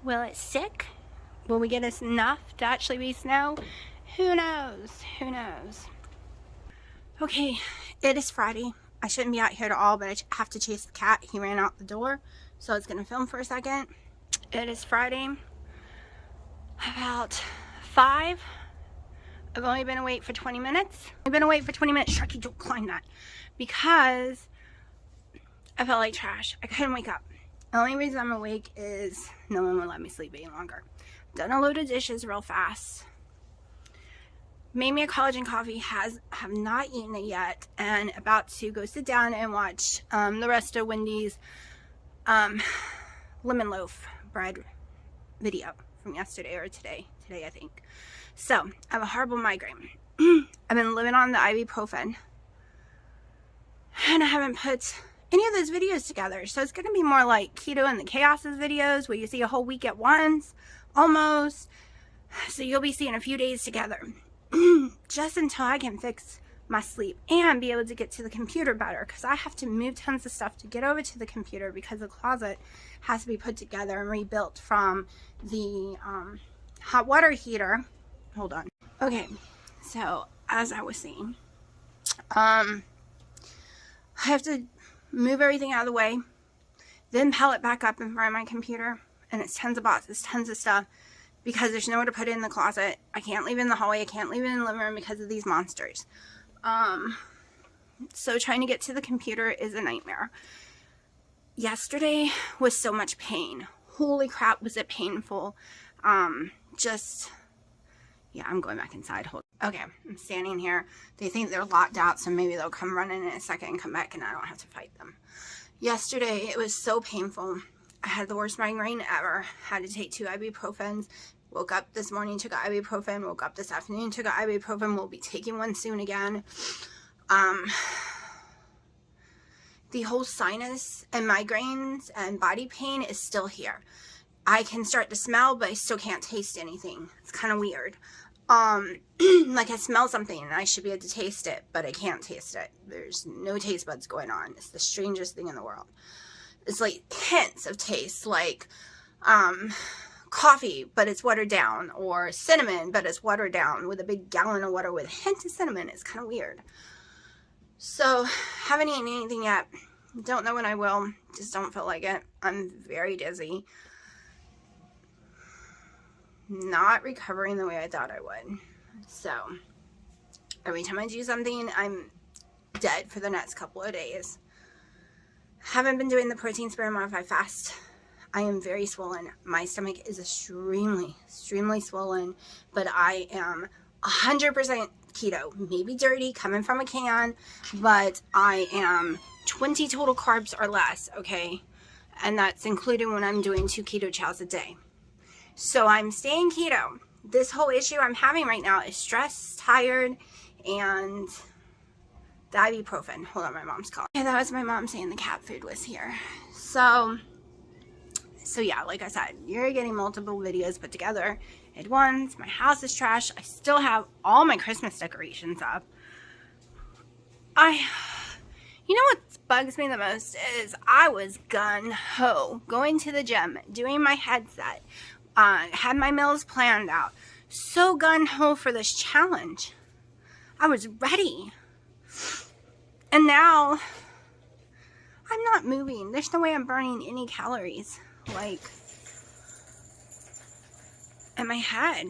Will it stick? Will we get us enough to actually be snow? Who knows? Who knows? Okay, it is Friday. I shouldn't be out here at all, but I have to chase the cat. He ran out the door, so I was going to film for a second. It is Friday, about 5. I've only been awake for 20 minutes. I've been awake for 20 minutes. Sharky, don't climb that. Because I felt like trash. I couldn't wake up. The only reason I'm awake is no one will let me sleep any longer. Done a load of dishes real fast. Made me a collagen coffee. Have not eaten it yet. And about to go sit down and watch the rest of Wendy's lemon loaf bread video from yesterday or today. Today, I think. So, I have a horrible migraine. I've been living on the ibuprofen. And I haven't put any of those videos together. So it's going to be more like Keto and the Chaoses videos where you see a whole week at once, almost. So you'll be seeing a few days together. Just until I can fix my sleep and be able to get to the computer better. Because I have to move tons of stuff to get over to the computer because the closet has to be put together and rebuilt from the hot water heater. Hold on. Okay, so as I was saying, I have to move everything out of the way, then pile it back up in front of my computer, and it's tons of boxes, tons of stuff, because there's nowhere to put it in the closet. I can't leave it in the hallway, I can't leave it in the living room because of these monsters. So trying to get to the computer is a nightmare. Yesterday was so much pain. Holy crap, was it painful. Yeah, I'm going back inside. Okay, I'm standing here. They think they're locked out, so maybe they'll come running in a second and come back and I don't have to fight them. Yesterday, it was so painful. I had the worst migraine ever. Had to take 2 ibuprofens. Woke up this morning, took an ibuprofen. Woke up this afternoon, took an ibuprofen. We'll be taking one soon again. The whole sinus and migraines and body pain is still here. I can start to smell, but I still can't taste anything. It's kind of weird. Like I smell something and I should be able to taste it, but I can't taste it. There's no taste buds going on. It's the strangest thing in the world. It's like hints of taste, like coffee, but it's watered down, or cinnamon, but it's watered down with a big gallon of water with a hint of cinnamon. It's kind of weird. So, haven't eaten anything yet. Don't know when I will. Just don't feel like it. I'm very dizzy. Not recovering the way I thought I would. So, every time I do something, I'm dead for the next couple of days. Haven't been doing the protein spare modify fast. I am very swollen. My stomach is extremely swollen, but I am 100% keto. Maybe dirty, coming from a can, but I am 20 total carbs or less, okay? And that's including when I'm doing 2 keto chows a day. So I'm staying keto. This whole issue I'm having right now is stress, tired, and the ibuprofen. Hold on, my mom's calling. Yeah, that was my mom saying the cat food was here. So yeah, like I said, you're getting multiple videos put together at once. My house is trash. I still have all my Christmas decorations up. You know what bugs me the most is I was gung-ho going to the gym, doing my headset, had my meals planned out. So gung-ho for this challenge. I was ready. And now, I'm not moving. There's no way I'm burning any calories. Like, in my head.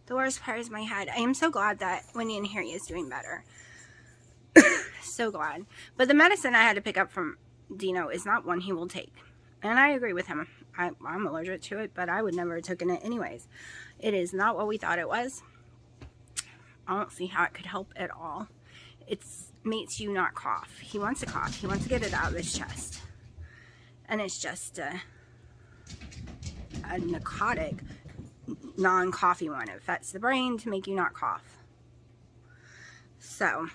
The worst part is my head. I am so glad that Wendy and Harry is doing better. So glad. But the medicine I had to pick up from Dino is not one he will take. And I agree with him. I'm allergic to it, but I would never have taken it anyways. It is not what we thought it was. I don't see how it could help at all. It makes you not cough. He wants to cough. He wants to get it out of his chest. And it's just a narcotic, non-coffee one. It affects the brain to make you not cough. So,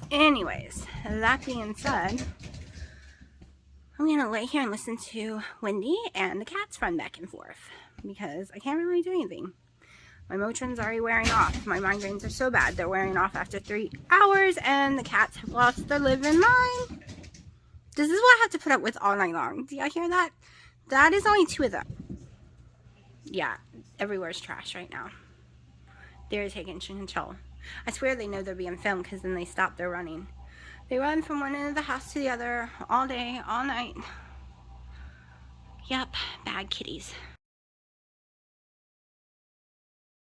anyways, that being said, I'm going to lay here and listen to Wendy and the cats run back and forth because I can't really do anything. My Motrin's already wearing off. My migraines are so bad, they're wearing off after 3 hours, and the cats have lost their living mind. This is what I have to put up with all night long. Do y'all hear that? That is only 2 of them. Yeah, everywhere's trash right now. They're taking control. I swear they know they're being filmed because then they stop their running. They run from one end of the house to the other all day, all night. Yep, bad kitties.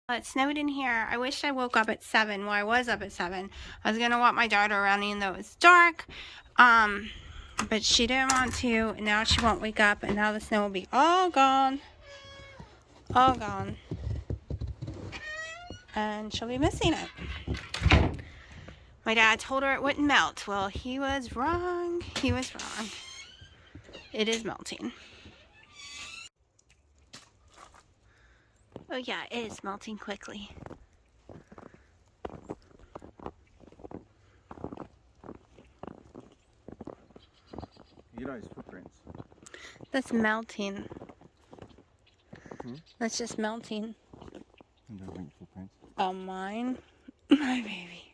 It snowed in here. I wish I woke up at 7. Well, I was up at 7. I was going to walk my daughter around even though it was dark. But she didn't want to. And now she won't wake up. And now the snow will be all gone. All gone. And she'll be missing it. My dad told her it wouldn't melt. Well, he was wrong. He was wrong. It is melting. Oh yeah, it is melting quickly. You know his footprints. That's melting. Hmm? That's just melting. And they're white footprints. Oh, mine? My baby.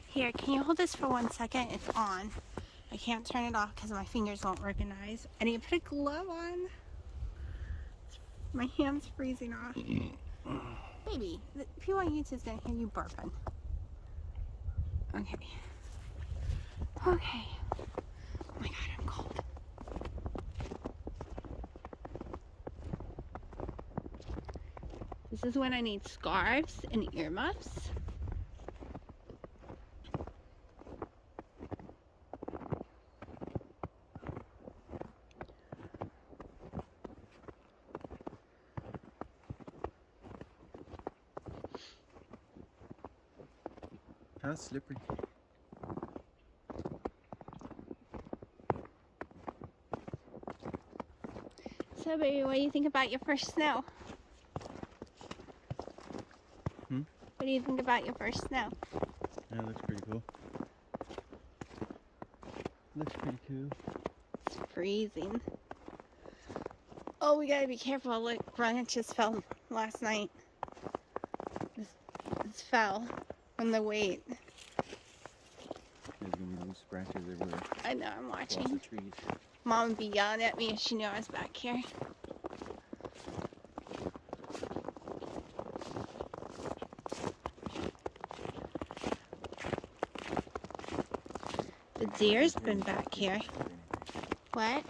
Here, can you hold this for 1 second? It's on. I can't turn it off because my fingers won't recognize. I need to put a glove on. My hand's freezing off. Baby, if you want YouTube's gonna hear you burping. Okay. Okay. Oh my god, I'm cold. This is when I need scarves and earmuffs. Kind of slippery. So baby, what do you think about your first snow? Hmm? What do you think about your first snow? Yeah, looks pretty cool. Looks pretty cool. It's freezing. Oh, we gotta be careful. Look, branches fell last night. This fell from the weight. There's gonna be loose branches everywhere. I know, I'm Across watching. the trees. Mom would be yelling at me if she knew I was back here. The deer's been back here. What?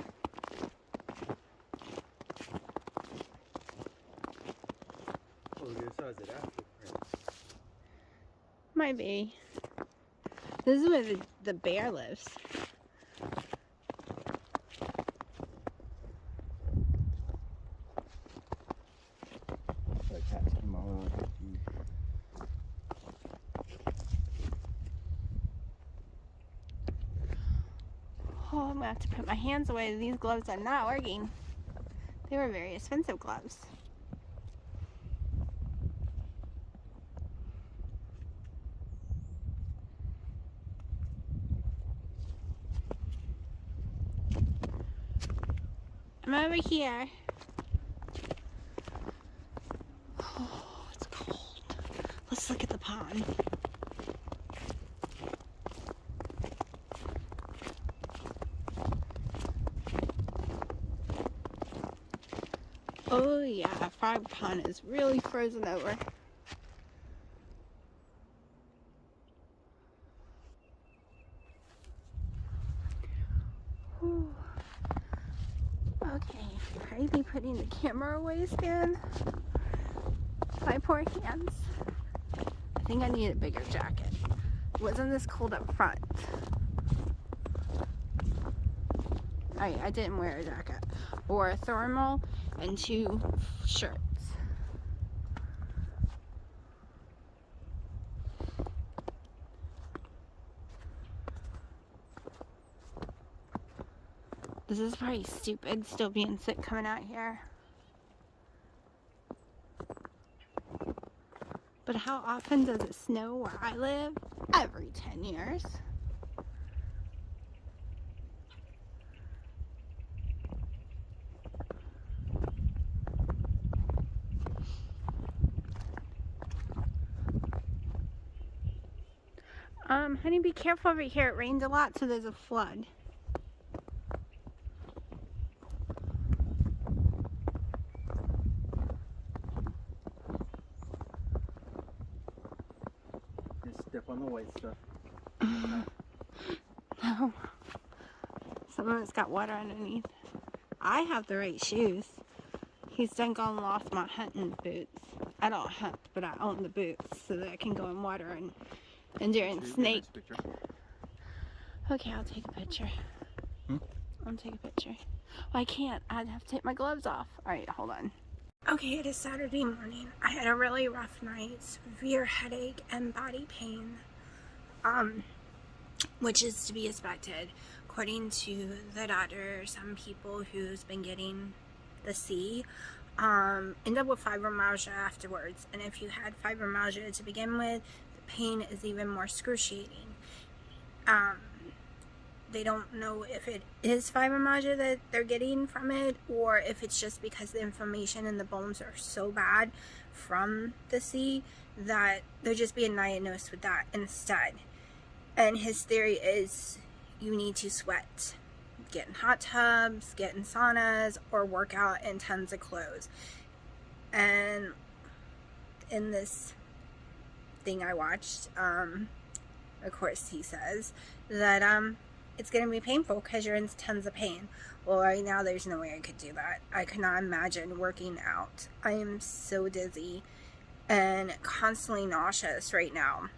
Oh, look at the size of that footprint. Might be. This is where the bear lives. Like cats came all over the tree. Oh, I'm gonna have to put my hands away. These gloves are not working. They were very expensive gloves. I'm over here. Oh, it's cold. Let's look at the pond. Oh yeah, Frog Pond is really frozen over. Whew. Okay, crazy putting the camera away again. My poor hands. I think I need a bigger jacket. It wasn't this cold up front. I didn't wear a jacket. Or a thermal and 2 shirts. This is probably stupid, still being sick coming out here. But how often does it snow where I live? Every 10 years. Honey, be careful over here. It rained a lot, so there's a flood. Just step on the white stuff. No. Some of it's got water underneath. I have the right shoes. He's done gone and lost my hunting boots. I don't hunt, but I own the boots so that I can go in water and during snake. Okay, I'll take a picture. I'll take a picture. Well, I can't. I'd have to take my gloves off. Alright, hold on. Okay, it is Saturday morning. I had a really rough night. Severe headache and body pain. Which is to be expected. According to the doctor, some people who's been getting the C end up with fibromyalgia afterwards. And if you had fibromyalgia to begin with, the pain is even more excruciating. They don't know if it is fibromyalgia that they're getting from it, or if it's just because the inflammation in the bones are so bad from the C that they're just being diagnosed with that instead. And his theory is you need to sweat, get in hot tubs, get in saunas, or work out in tons of clothes. And in this thing I watched, of course he says that it's going to be painful because you're in tons of pain. Well, right now there's no way I could do that. I could not imagine working out. I am so dizzy and constantly nauseous right now,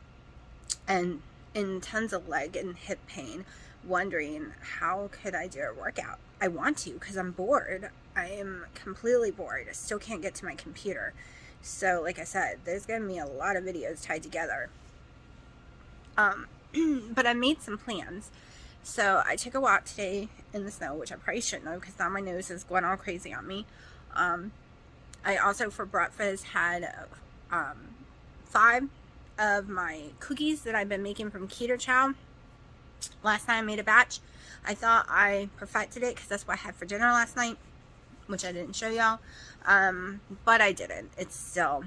and in tons of leg and hip pain, wondering how could I do a workout. I want to because I'm bored. I am completely bored. I still can't get to my computer. So like I said, there's going to be a lot of videos tied together. But I made some plans. So I took a walk today in the snow, which I probably shouldn't have because now my nose is going all crazy on me. I also for breakfast had 5 of my cookies that I've been making from Keto Chow. Last night I made a batch. I thought I perfected it because that's what I had for dinner last night, which I didn't show y'all. But I didn't. It's still...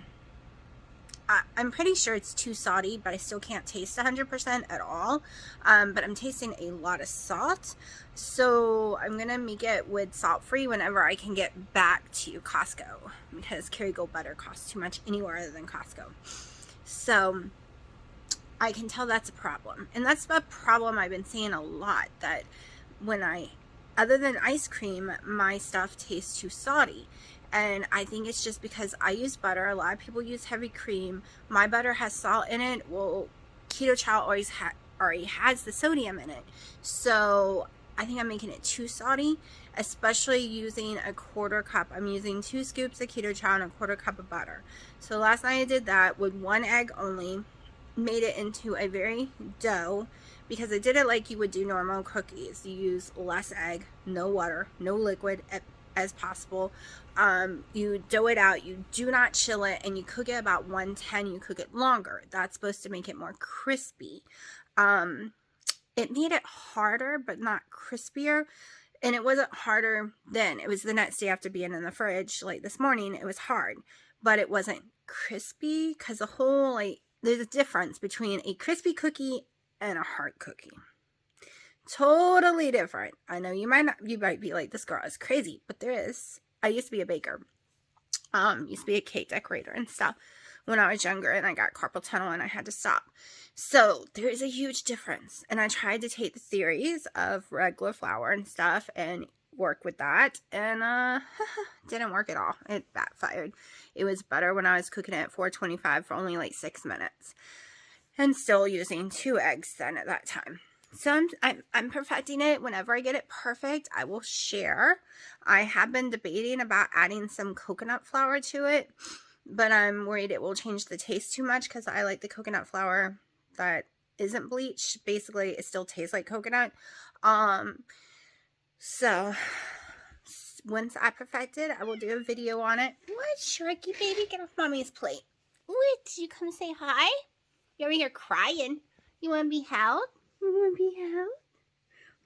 I'm pretty sure it's too salty, but I still can't taste 100% at all. But I'm tasting a lot of salt. So I'm going to make it with salt-free whenever I can get back to Costco. Because Kerrygold butter costs too much anywhere other than Costco. So I can tell that's a problem. And that's a problem I've been seeing a lot. That when other than ice cream, my stuff tastes too salty. And I think it's just because I use butter. A lot of people use heavy cream. My butter has salt in it. Well, Keto Chow already has the sodium in it. So I think I'm making it too salty, especially using a 1/4 cup. I'm using 2 scoops of Keto Chow and a 1/4 cup of butter. So last night I did that with 1 egg only. Made it into a very dough because I did it like you would do normal cookies. You use less egg, no water, no liquid as possible. You dough it out, you do not chill it, and you cook it about 110. You cook it longer. That's supposed to make it more crispy. It made it harder but not crispier, and it wasn't harder then. It was the next day after being in the fridge. Like this morning it was hard, but it wasn't crispy because the whole there's a difference between a crispy cookie and a hard cookie. Totally different. I know you might be like, this girl is crazy, but there is. I used to be a baker. Used to be a cake decorator and stuff when I was younger, and I got carpal tunnel and I had to stop. So there is a huge difference. And I tried to take the theories of regular flour and stuff and work with that, and didn't work at all. It backfired. It was better when I was cooking it at 425 for only like 6 minutes, and still using 2 eggs then at that time. So I'm perfecting it. Whenever I get it perfect, I will share. I have been debating about adding some coconut flour to it, but I'm worried it will change the taste too much because I like the coconut flour that isn't bleached. Basically, it still tastes like coconut. So once I perfect it, I will do a video on it. What, Sharky baby? Get off mommy's plate. What? Did you come say hi? You're over here crying. You want to be held? You want to be held?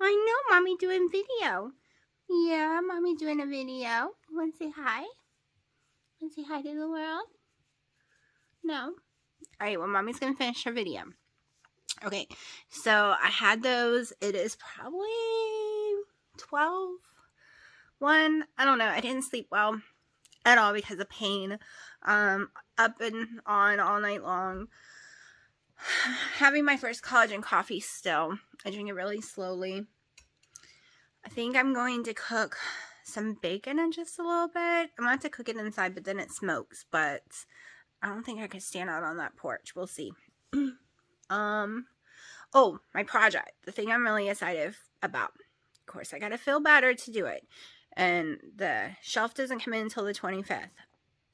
I know, mommy doing video. Yeah, mommy doing a video. You want to say hi? Want to say hi to the world? No. Alright, well, mommy's going to finish her video. Okay, so I had those. It is probably 12, 1. I don't know. I didn't sleep well at all because of pain. Up and on all night long. Having my first collagen coffee still. I drink it really slowly. I think I'm going to cook some bacon in just a little bit. I'm going to have to cook it inside, but then it smokes. But I don't think I can stand out on that porch. We'll see. Oh, my project. The thing I'm really excited about. Of course, I got to feel better to do it. And the shelf doesn't come in until the 25th.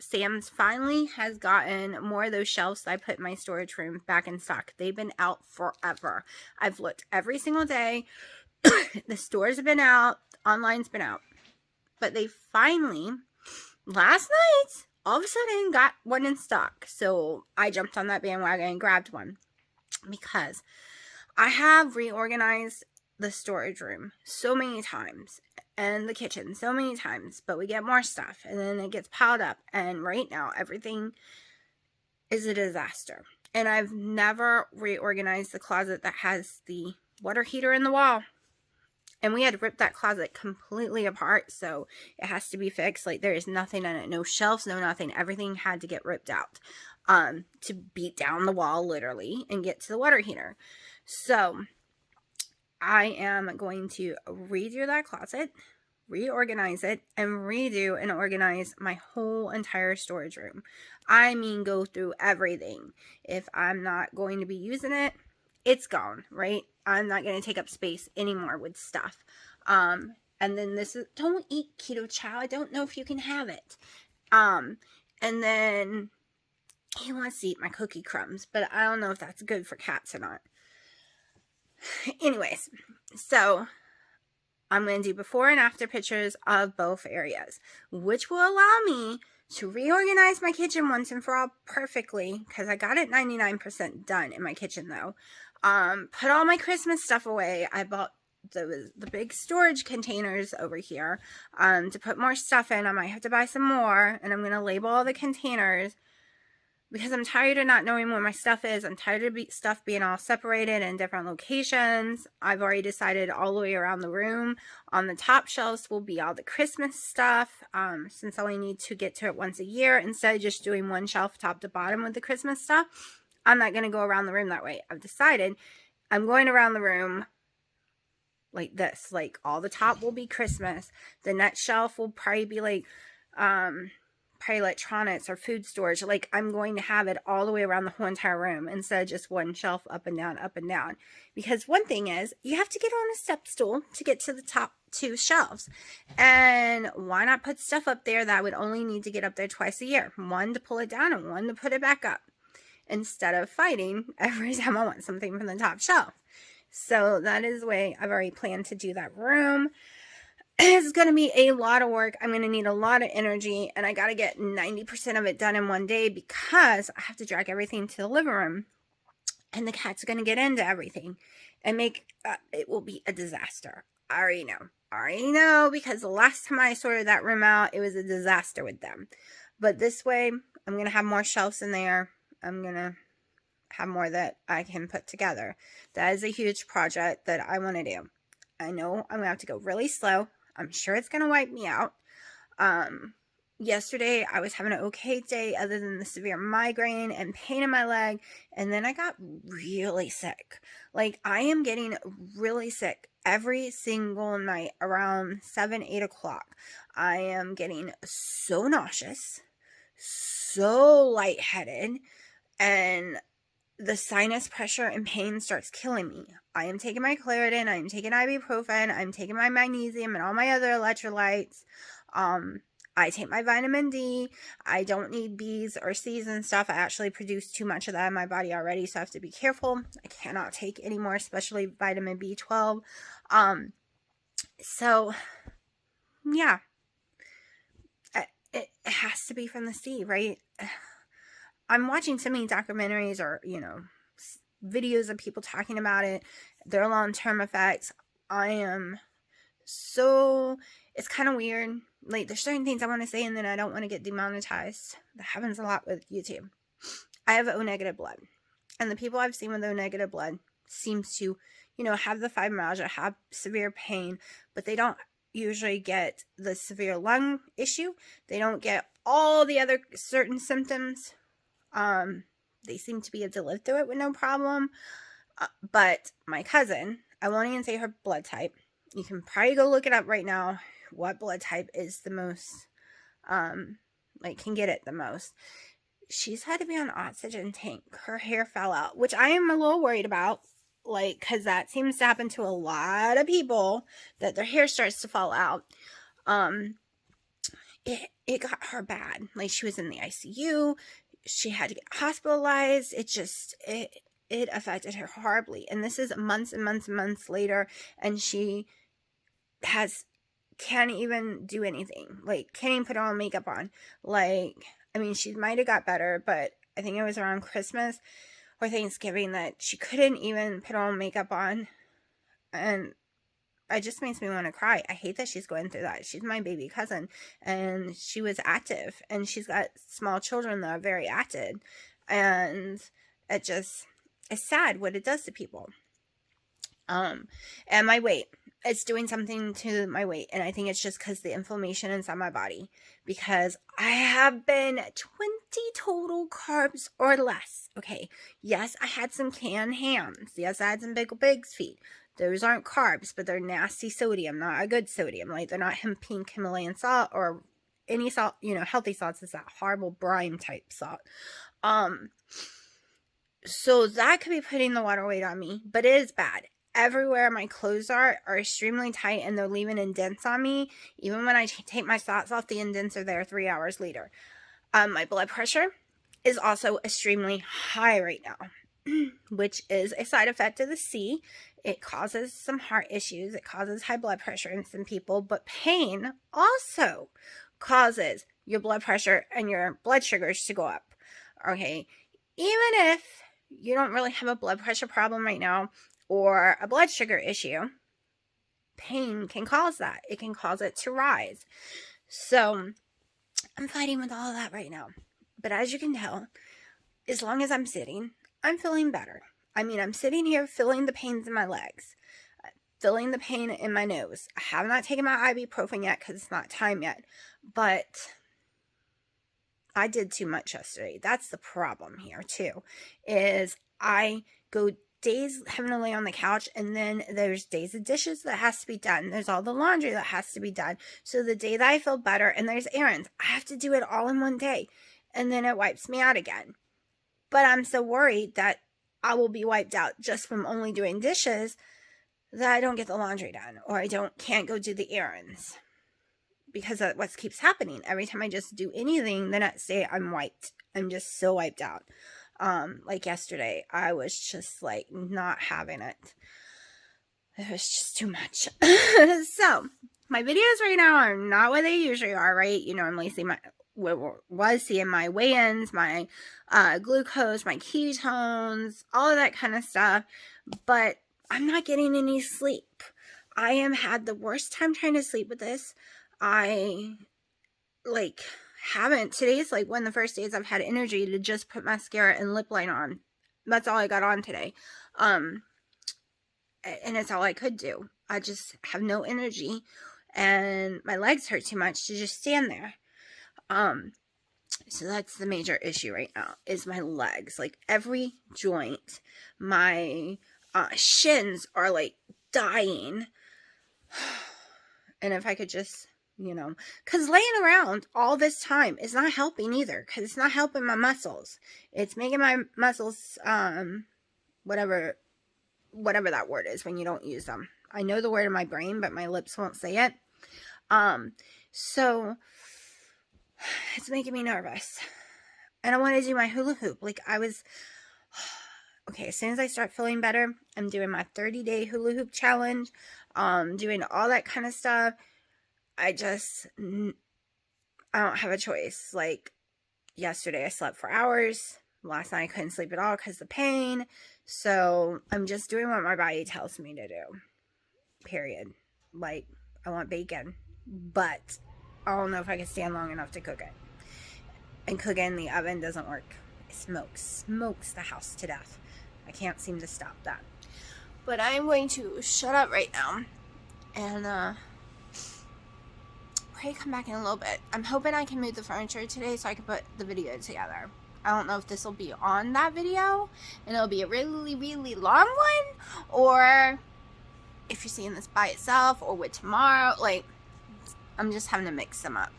Sam's finally has gotten more of those shelves that I put in my storage room back in stock. They've been out forever. I've looked every single day. The stores have been out. Online's been out. But they finally, last night, all of a sudden got one in stock. So I jumped on that bandwagon and grabbed one. Because I have reorganized the storage room so many times. And the kitchen so many times, but we get more stuff and then it gets piled up, and right now everything is a disaster. And I've never reorganized the closet that has the water heater in the wall, and we had to rip that closet completely apart, so it has to be fixed. Like, there is nothing in it, no shelves, no nothing. Everything had to get ripped out to beat down the wall literally and get to the water heater. So I am going to redo that closet, reorganize it, and redo and organize my whole entire storage room. I mean, go through everything. If I'm not going to be using it, it's gone, right? I'm not going to take up space anymore with stuff. And then this is, don't eat keto, child. I don't know if you can have it. And then he wants to eat my cookie crumbs, but I don't know if that's good for cats or not. Anyways, so I'm going to do before and after pictures of both areas, which will allow me to reorganize my kitchen once and for all perfectly, because I got it 99% done in my kitchen though. Put all my Christmas stuff away. I bought the big storage containers over here to put more stuff in. I might have to buy some more, and I'm going to label all the containers, because I'm tired of not knowing where my stuff is. I'm tired of stuff being all separated in different locations. I've already decided all the way around the room on the top shelves will be all the Christmas stuff, since I only need to get to it once a year. Instead of just doing one shelf top to bottom with the Christmas stuff, I'm not going to go around the room that way. I've decided I'm going around the room like this. Like, all the top will be Christmas. The next shelf will probably be like probably electronics or food storage. Like, I'm going to have it all the way around the whole entire room instead of just one shelf up and down, up and down. Because one thing is, you have to get on a step stool to get to the top 2 shelves. And why not put stuff up there that I would only need to get up there twice a year? One to pull it down and one to put it back up, instead of fighting every time I want something from the top shelf. So that is the way I've already planned to do that room. It's going to be a lot of work. I'm going to need a lot of energy, and I got to get 90% of it done in one day, because I have to drag everything to the living room, and the cats are going to get into everything and make it will be a disaster. I already know, because the last time I sorted that room out, it was a disaster with them. But this way, I'm going to have more shelves in there. I'm going to have more that I can put together. That is a huge project that I want to do. I know I'm going to have to go really slow. I'm sure it's going to wipe me out. Yesterday, I was having an okay day other than the severe migraine and pain in my leg. And then I got really sick. Like, I am getting really sick every single night around 7, 8 o'clock. I am getting so nauseous, so lightheaded, and the sinus pressure and pain starts killing me. I am taking my Claritin, I am taking ibuprofen, I'm taking my magnesium and all my other electrolytes. I take my vitamin D. I don't need B's or C's and stuff. I actually produce too much of that in my body already, so I have to be careful. I cannot take any more, especially vitamin B12. So, yeah. It has to be from the sea, right? I'm watching so many documentaries or, videos of people talking about it, their long-term effects. It's kind of weird. Like, there's certain things I want to say and then I don't want to get demonetized. That happens a lot with YouTube. I have O negative blood. And the people I've seen with O negative blood, seems to, have the fibromyalgia, have severe pain, but they don't usually get the severe lung issue. They don't get all the other certain symptoms. They seem to be able to live through it with no problem. But my cousin, I won't even say her blood type. You can probably go look it up right now. What blood type is the most, can get it the most. She's had to be on oxygen tank. Her hair fell out, which I am a little worried about, because that seems to happen to a lot of people, that their hair starts to fall out. It got her bad. She was in the ICU. She had to get hospitalized. It affected her horribly. And this is months and months and months later, and she can't even do anything. Can't even put on makeup on. She might have got better, but I think it was around Christmas or Thanksgiving that she couldn't even put on makeup on. And it just makes me want to cry. I hate that she's going through that. She's my baby cousin, and she was active, and she's got small children that are very active. And it's sad what it does to people. And my weight, it's doing something to my weight. And I think it's just because the inflammation inside my body, because I have been 20 total carbs or less. Okay. Yes, I had some canned hams. Yes, I had some Bagel Bigs feet. Those aren't carbs, but they're nasty sodium, not a good sodium. They're not pink Himalayan salt or any salt, healthy salts. Is that horrible brine type salt. So that could be putting the water weight on me, but it is bad. Everywhere my clothes are extremely tight, and they're leaving indents on me. Even when I take my socks off, the indents are there 3 hours later. My blood pressure is also extremely high right now, which is a side effect of the C. It causes some heart issues. It causes high blood pressure in some people, but pain also causes your blood pressure and your blood sugars to go up. Okay. Even if you don't really have a blood pressure problem right now or a blood sugar issue, pain can cause that. It can cause it to rise. So I'm fighting with all of that right now. But as you can tell, as long as I'm sitting, I'm feeling better. I'm sitting here feeling the pains in my legs, feeling the pain in my nose. I have not taken my ibuprofen yet because it's not time yet, but I did too much yesterday. That's the problem here too, is I go days having to lay on the couch, and then there's days of dishes that has to be done. There's all the laundry that has to be done. So the day that I feel better and there's errands, I have to do it all in one day, and then it wipes me out again. But I'm so worried that I will be wiped out just from only doing dishes that I don't get the laundry done, or I can't go do the errands, because that's what keeps happening. Every time I just do anything, the next day I'm wiped. I'm just so wiped out. Yesterday, I was just not having it. It was just too much. So my videos right now are not what they usually are, right? You normally see seeing my weigh-ins, my glucose, my ketones, all of that kind of stuff. But I'm not getting any sleep. I am had the worst time trying to sleep with this. I haven't. Today's one of the first days I've had energy to just put mascara and lip liner on. That's all I got on today. And it's all I could do. I just have no energy, and my legs hurt too much to just stand there. So that's the major issue right now, is my legs. Every joint, my shins are dying. And if I could just, because laying around all this time is not helping either, because it's not helping my muscles. It's making my muscles, whatever that word is when you don't use them. I know the word in my brain, but my lips won't say it. So it's making me nervous. And I want to do my hula hoop. Okay, as soon as I start feeling better, I'm doing my 30-day hula hoop challenge, doing all that kind of stuff. I don't have a choice. Yesterday I slept for hours. Last night I couldn't sleep at all because of the pain. So I'm just doing what my body tells me to do. Period. I want bacon, but I don't know if I can stand long enough to cook it. And cooking in the oven doesn't work. It smokes the house to death. I can't seem to stop that. But I'm going to shut up right now and probably come back in a little bit. I'm hoping I can move the furniture today so I can put the video together. I don't know if this will be on that video and it'll be a really, really long one, or if you're seeing this by itself or with tomorrow. Like, I'm just having to mix them up.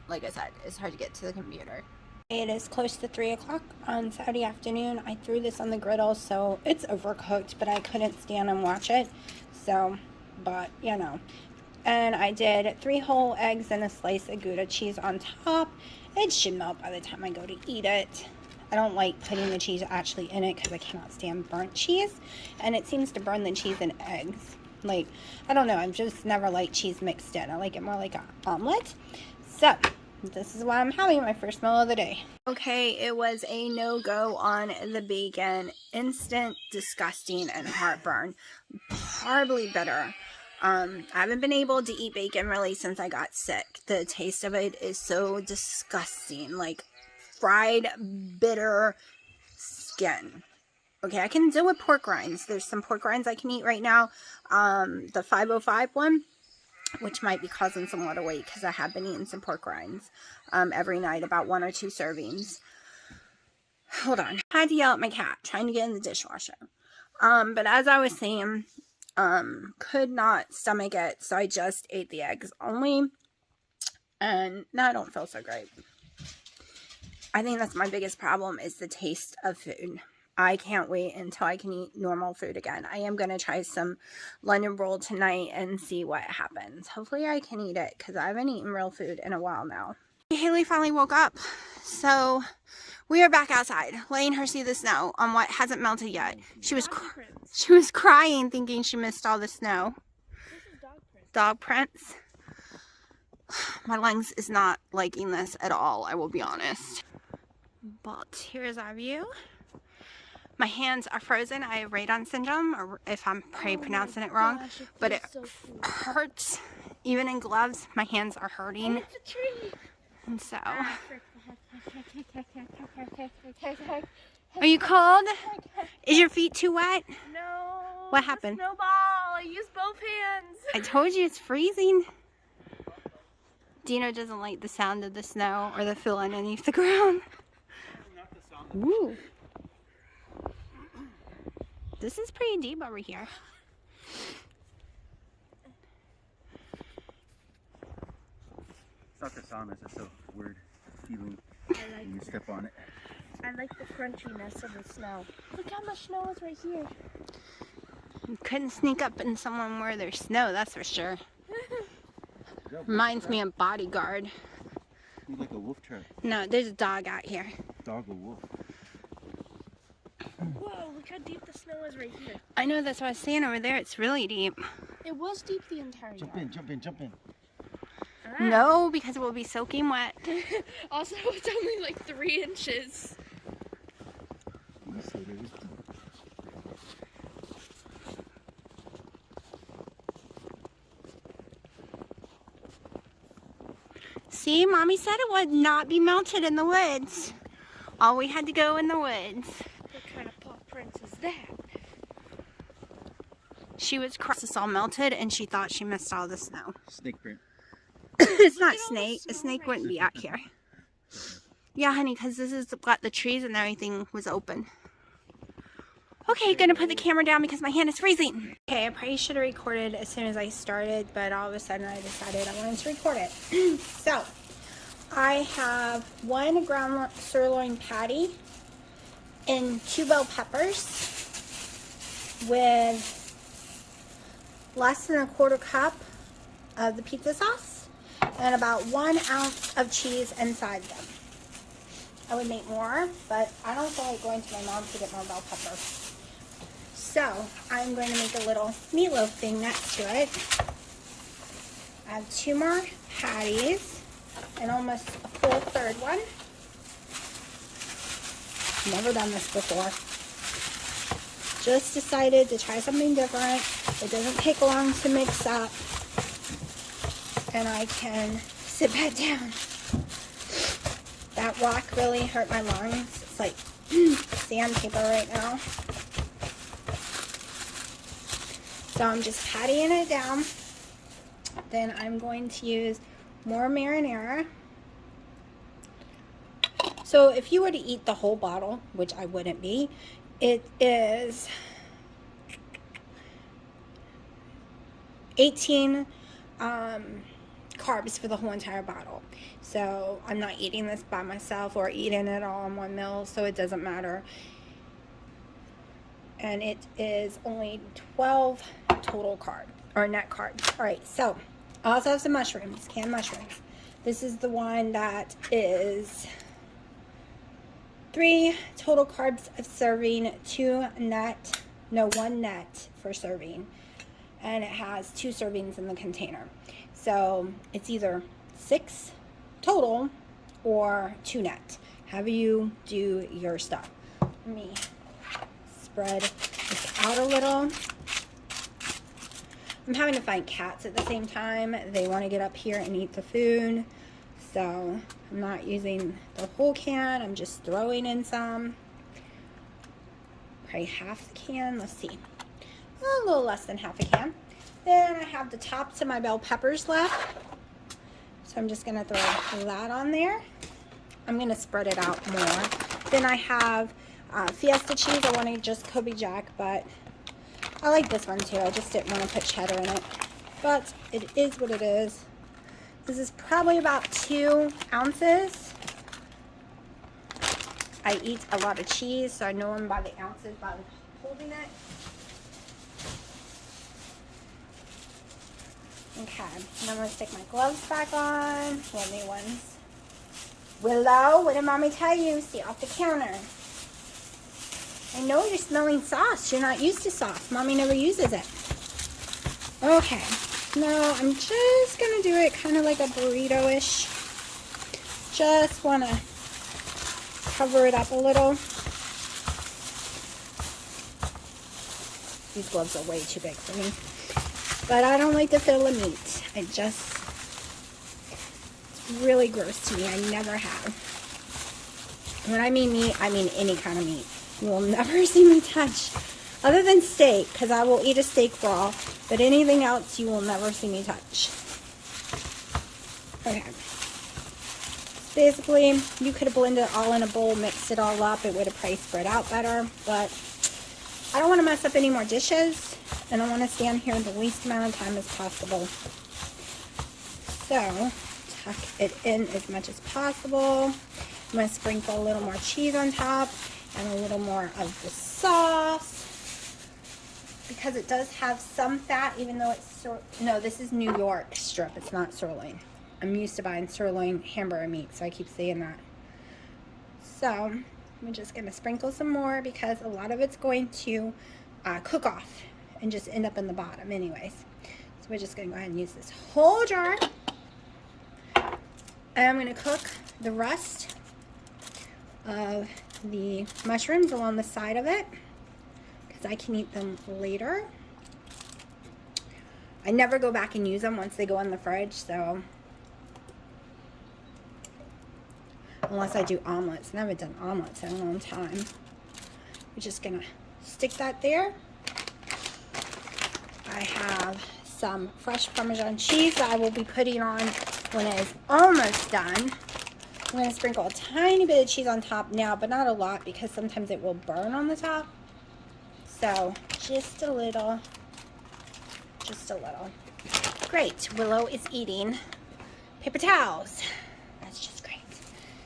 Like I said, it's hard to get to the computer. It is close to 3 o'clock on Saturday afternoon. I threw this on the griddle, so it's overcooked, but I couldn't stand and watch it. So, but, you know. And I did 3 whole eggs and a slice of Gouda cheese on top. It should melt by the time I go to eat it. I don't like putting the cheese actually in it because I cannot stand burnt cheese. And it seems to burn the cheese in eggs. Like, I don't know. I've just never liked cheese mixed in. I like it more like an omelet. So, this is why I'm having my first meal of the day. Okay, it was a no-go on the bacon. Instant disgusting and heartburn. Horribly bitter. I haven't been able to eat bacon really since I got sick. The taste of it is so disgusting. Like fried, bitter skin. Okay, I can deal with pork rinds. There's some pork rinds I can eat right now. The 505 one, which might be causing somewhat of weight because I have been eating some pork rinds every night, about 1 or 2 servings. Hold on. I had to yell at my cat trying to get in the dishwasher. But as I was saying, could not stomach it, so I just ate the eggs only, and now I don't feel so great. I think that's my biggest problem, is the taste of food. I can't wait until I can eat normal food again. I am going to try some London roll tonight and see what happens. Hopefully I can eat it, because I haven't eaten real food in a while now. Haley finally woke up, so we are back outside, letting her see the snow on what hasn't melted yet. She was crying, thinking she missed all the snow. This is Dog prints. My lungs is not liking this at all, I will be honest. But here's our view. My hands are frozen. I have radon syndrome, or if I'm probably pronouncing it wrong, but it hurts. Even in gloves, my hands are hurting. It's a tree. And so, are you cold? Is your feet too wet? No. What happened? Snowball. I used both hands. I told you it's freezing. Dino doesn't like the sound of the snow or the feel underneath the ground. Woo. This is pretty deep over here. It's not the sound, it's just a weird feeling when you step on it. I like the crunchiness of the snow. Look how much snow is right here. You couldn't sneak up in someone where there's snow, that's for sure. Reminds me of Bodyguard. You're like a wolf trap. No, there's a dog out here. Dog or wolf. Whoa, look how deep the snow is right here. I know, that's what I was saying over there. It's really deep. It was deep the entire Jump yard. in, jump in, jump in. No, because it will be soaking wet. Also, it's only like 3 inches. You say there is deep. See, Mommy said it would not be melted in the woods. All we had to go in the woods. What kind of paw prints is that? She was this all melted and she thought she missed all the snow. Snake print. It's not Look at all snake. the A snow snake right wouldn't be out here. Yeah, honey, because this is what the trees and everything was open. Okay, gonna put the camera down because my hand is freezing. Okay, I probably should have recorded as soon as I started, but all of a sudden I decided I wanted to record it. So, I have 1 ground sirloin patty and 2 bell peppers with less than a 1/4 cup of the pizza sauce and about 1 ounce of cheese inside them. I would make more, but I don't feel like going to my mom's to get more bell pepper. So I'm going to make a little meatloaf thing next to it. I have 2 more patties and almost a full 3rd one. Never done this before. Just decided to try something different. It doesn't take long to mix up. And I can sit back down. That walk really hurt my lungs. It's like sandpaper right now. So I'm just patting it down. Then I'm going to use more marinara. So if you were to eat the whole bottle, which I wouldn't be, it is 18 carbs for the whole entire bottle. So I'm not eating this by myself or eating it all in one meal, so it doesn't matter. And it is only 12 total carb, or net carbs. All right, so I also have some mushrooms, canned mushrooms. This is the one that is 3 total carbs of serving, 1 net for serving. And it has 2 servings in the container. So it's either 6 total or 2 net. However you do your stuff. Let me spread this out a little. I'm having to find cats at the same time. They want to get up here and eat the food. So I'm not using the whole can. I'm just throwing in some. Probably half the can. Let's see. A little less than half a can. Then I have the tops of my bell peppers left. So I'm just going to throw that on there. I'm going to spread it out more. Then I have Fiesta cheese. I wanted just Kobe Jack, but I like this one too. I just didn't want to put cheddar in it. But it is what it is. This is probably about 2 ounces. I eat a lot of cheese, so I know them by the ounces by holding it. Okay, and I'm going to stick my gloves back on. Well, new ones. Willow, what did Mommy tell you? Stay off the counter. I know you're smelling sauce. You're not used to sauce. Mommy never uses it. Okay, now I'm just going to do it kind of like a burrito-ish. Just want to cover it up a little. These gloves are way too big for me. But I don't like to feel the meat. It's really gross to me. I never have. When I mean meat, I mean any kind of meat. You will never see me touch. Other than steak, because I will eat a steak raw. But anything else, you will never see me touch. Okay. Basically, you could have blended it all in a bowl, mixed it all up. It would have probably spread out better. But I don't want to mess up any more dishes. And I want to stand here the least amount of time as possible. So, tuck it in as much as possible. I'm going to sprinkle a little more cheese on top and a little more of the sauce. Because it does have some fat, even though it's... No, this is New York strip. It's not sirloin. I'm used to buying sirloin hamburger meat, so I keep saying that. So, I'm just going to sprinkle some more because a lot of it's going to cook off and just end up in the bottom anyways. So we're just going to go ahead and use this whole jar. And I'm going to cook the rest of the mushrooms along the side of it because I can eat them later. I never go back and use them once they go in the fridge, so unless I do omelets. And I haven't done omelets in a long time. We're just going to stick that there. I have some fresh Parmesan cheese that I will be putting on when it is almost done. I'm going to sprinkle a tiny bit of cheese on top now, but not a lot because sometimes it will burn on the top. So, just a little. Just a little. Great. Willow is eating paper towels. That's just great.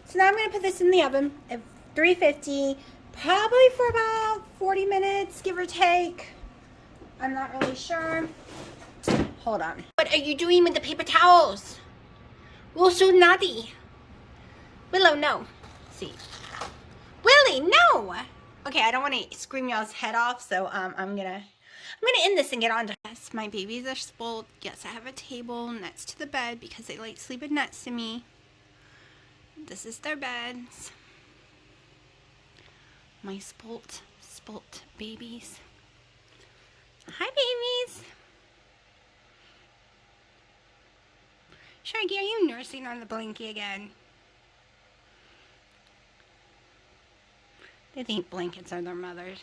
So now I'm going to put this in the oven at 350, probably for about 40 minutes, give or take. I'm not really sure. Hold on. What are you doing with the paper towels? We're so naughty. Willow, no. See. Willie, no. Okay, I don't want to scream y'all's head off, so I'm gonna end this and get on to. Yes, my babies are spoiled. Yes, I have a table next to the bed because they like sleeping next to me. This is their beds. My spoilt babies. Hi, babies. Shaggy, are you nursing on the blankie again? They think blankets are their mothers.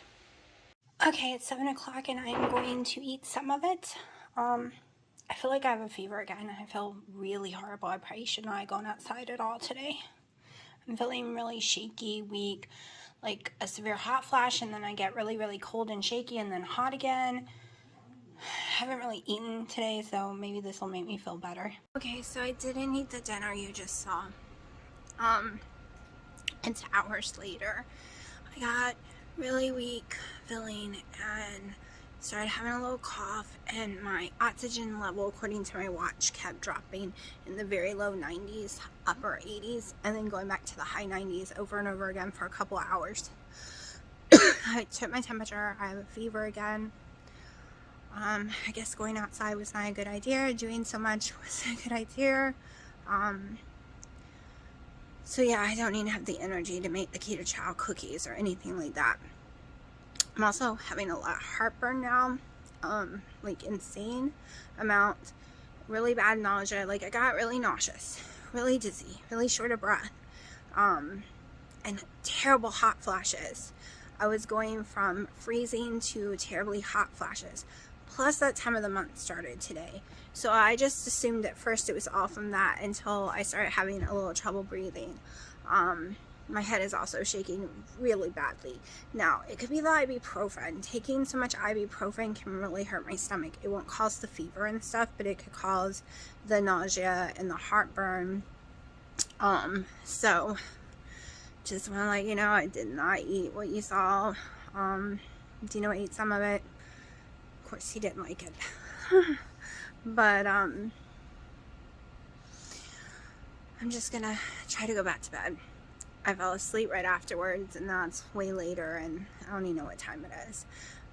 Okay, it's 7 o'clock and I'm going to eat some of it. I feel like I have a fever again. I feel really horrible. I probably should not have gone outside at all today. I'm feeling really shaky, weak, like a severe hot flash, and then I get really, really cold and shaky and then hot again. I haven't really eaten today, so maybe this will make me feel better. Okay, so I didn't eat the dinner you just saw. It's hours later. I got really weak feeling and started having a little cough, and my oxygen level, according to my watch, kept dropping in the very low 90s, upper 80s, and then going back to the high 90s over and over again for a couple of hours. I took my temperature. I have a fever again. I guess going outside was not a good idea. Doing so much was a good idea. So yeah, I don't even have the energy to make the keto chow cookies or anything like that. I'm also having a lot of heartburn now, like insane amount, really bad nausea. Like I got really nauseous, really dizzy, really short of breath, and terrible hot flashes. I was going from freezing to terribly hot flashes. Plus that time of the month started today. So I just assumed at first it was all from that until I started having a little trouble breathing. My head is also shaking really badly. Now, it could be the ibuprofen. Taking so much ibuprofen can really hurt my stomach. It won't cause the fever and stuff, but it could cause the nausea and the heartburn. So just want to let you know, I did not eat what you saw. Dino ate some of it. Of course, he didn't like it. But, I'm just gonna try to go back to bed. I fell asleep right afterwards, and that's way later, and I don't even know what time it is.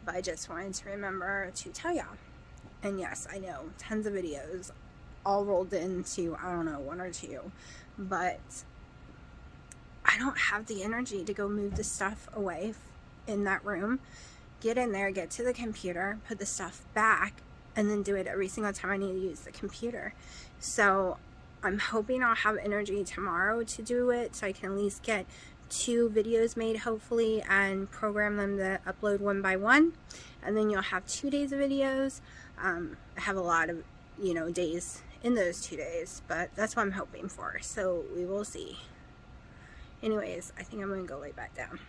But I just wanted to remember to tell y'all. And yes, I know, tons of videos all rolled into, I don't know, 1 or 2. But I don't have the energy to go move the stuff away in that room, get in there, get to the computer, put the stuff back, and then do it every single time I need to use the computer. So I'm hoping I'll have energy tomorrow to do it, so I can at least get 2 videos made, hopefully, and program them to upload 1 by 1. And then you'll have 2 days of videos. I have a lot of, days in those 2 days, but that's what I'm hoping for. So we will see. Anyways, I think I'm going to go lay back down.